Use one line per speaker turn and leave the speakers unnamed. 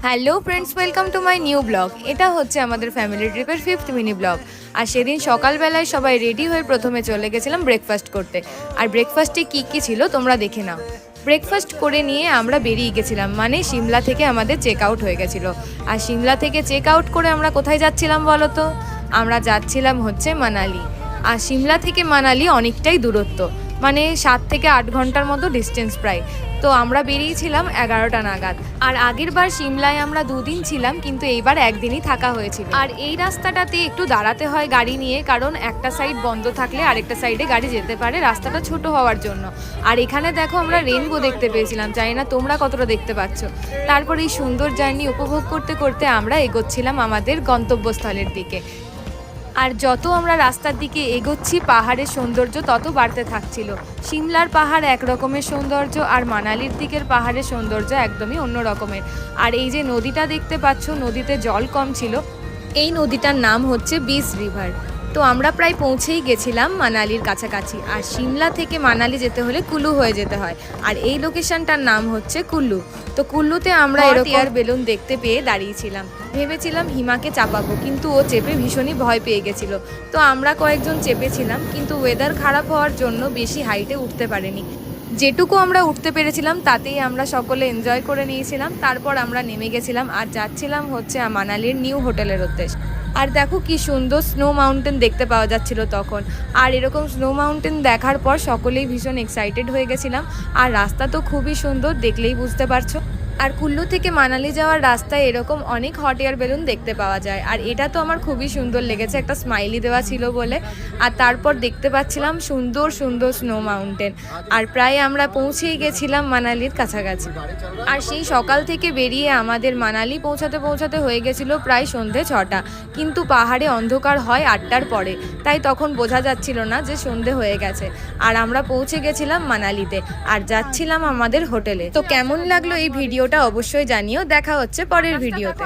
Hello friends, welcome to my new blog. এটা হচ্ছে আমাদের ফ্যামিলি ট্রিপের 5th মিনি ব্লগ। আর সেদিন সকালবেলায় সবাই রেডি হয়ে প্রথমে চলে গেছিলাম ব্রেকফাস্ট করতে। আর ব্রেকফাস্টে কী ছিল তোমরা দেখে নাও। ব্রেকফাস্ট করে নিয়ে আমরা বেরিয়ে গেছিলাম, মানে সিমলা থেকে আমাদের চেক আউট হয়ে গেছিলো। আর সিমলা থেকে চেক আউট করে আমরা কোথায় যাচ্ছিলাম বলো তো? আমরা যাচ্ছিলাম হচ্ছে মানালি। আর সিমলা থেকে মানালি অনেকটাই দূরত্ব, মানে 7 থেকে 8 ঘন্টার মতো ডিস্টেন্স প্রায়। তো আমরা বেরিয়েছিলাম 11টা নাগাদ। আর আগের বার সিমলায় আমরা 2 দিন ছিলাম, কিন্তু এইবার একদিনই থাকা হয়েছিল। আর এই রাস্তাটাতে একটু দাঁড়াতে হয় গাড়ি নিয়ে, কারণ একটা সাইড বন্ধ থাকলে আরেকটা সাইডে গাড়ি যেতে পারে, রাস্তাটা ছোট হওয়ার জন্য। আর এখানে দেখো আমরা রেনবো দেখতে পেয়েছিলাম, জানি না তোমরা কতটা দেখতে পাচ্ছ। তারপর এই সুন্দর জার্নি উপভোগ করতে করতে আমরা এগোচ্ছিলাম আমাদের গন্তব্যস্থলের দিকে। আর যত আমরা রাস্তার দিকে এগোচ্ছি পাহাড়ের সৌন্দর্য তত বাড়তে থাকছিল। সিমলার পাহাড় এক রকমের সৌন্দর্য, আর মানালির দিকের পাহাড়ের সৌন্দর্য একদমই অন্য রকমের। আর এই যে নদীটা দেখতে পাচ্ছ, নদীতে জল কম ছিল। এই নদীটার নাম হচ্ছে বিস রিভার। তো আমরা প্রায় পৌঁছেই গেছিলাম মানালির কাছাকাছি। আর সিমলা থেকে মানালি যেতে হলে কুলু হয়ে যেতে হয়, আর এই লোকেশনটার নাম হচ্ছে কুল্লু। তো কুল্লুতে আমরা এয়ার বেলুন দেখতে পেয়ে দাঁড়িয়েছিলাম। ভেবেছিলাম হিমাকে চাপাবো, কিন্তু ও চেপে ভীষণই ভয় পেয়ে গেছিলো। তো আমরা কয়েকজন চেপেছিলাম, কিন্তু ওয়েদার খারাপ হওয়ার জন্য বেশি হাইটে উঠতে পারিনি। যেটুকু আমরা উঠতে পেরেছিলাম তাতেই আমরা সকলে এনজয় করে নিয়েছিলাম। তারপর আমরা নেমে গেছিলাম আর যাচ্ছিলাম হচ্ছে মানালির নিউ হোটেলের উদ্দেশ্যে। আর দেখো কি সুন্দর স্নো মাউন্টেন দেখতে পাওয়া যাচ্ছিল তখন। আর এরকম স্নো মাউন্টেন দেখার পর সকলেই ভীষণ এক্সাইটেড হয়ে গেছিলাম। আর রাস্তা তো খুবই সুন্দর, দেখলেই বুঝতে পারছো। আর কুল্লু থেকে মানালি যাওয়ার রাস্তায় এরকম অনেক হট এয়ার বেলুন দেখতে পাওয়া যায়। আর এটা তো আমার খুবই সুন্দর লেগেছে, একটা স্মাইলি দেওয়া ছিল বলে। আর তারপর দেখতে পাচ্ছিলাম সুন্দর সুন্দর স্নো মাউন্টেন। আর প্রায় আমরা পৌঁছেই গেছিলাম মানালির কাছাকাছি। আর সেই সকাল থেকে বেরিয়ে আমাদের মানালি পৌঁছাতে পৌঁছাতে হয়ে গেছিলো প্রায় সন্ধে 6টা। কিন্তু পাহাড়ে অন্ধকার হয় 8টার পরে, তাই তখন বোঝা যাচ্ছিল না যে সন্ধে হয়ে গেছে। আর আমরা পৌঁছে গেছিলাম মানালিতে আর যাচ্ছিলাম আমাদের হোটেলে। তো কেমন লাগলো এই ভিডিওটা অবশ্যই জানিও। দেখা হচ্ছে পরের ভিডিওতে।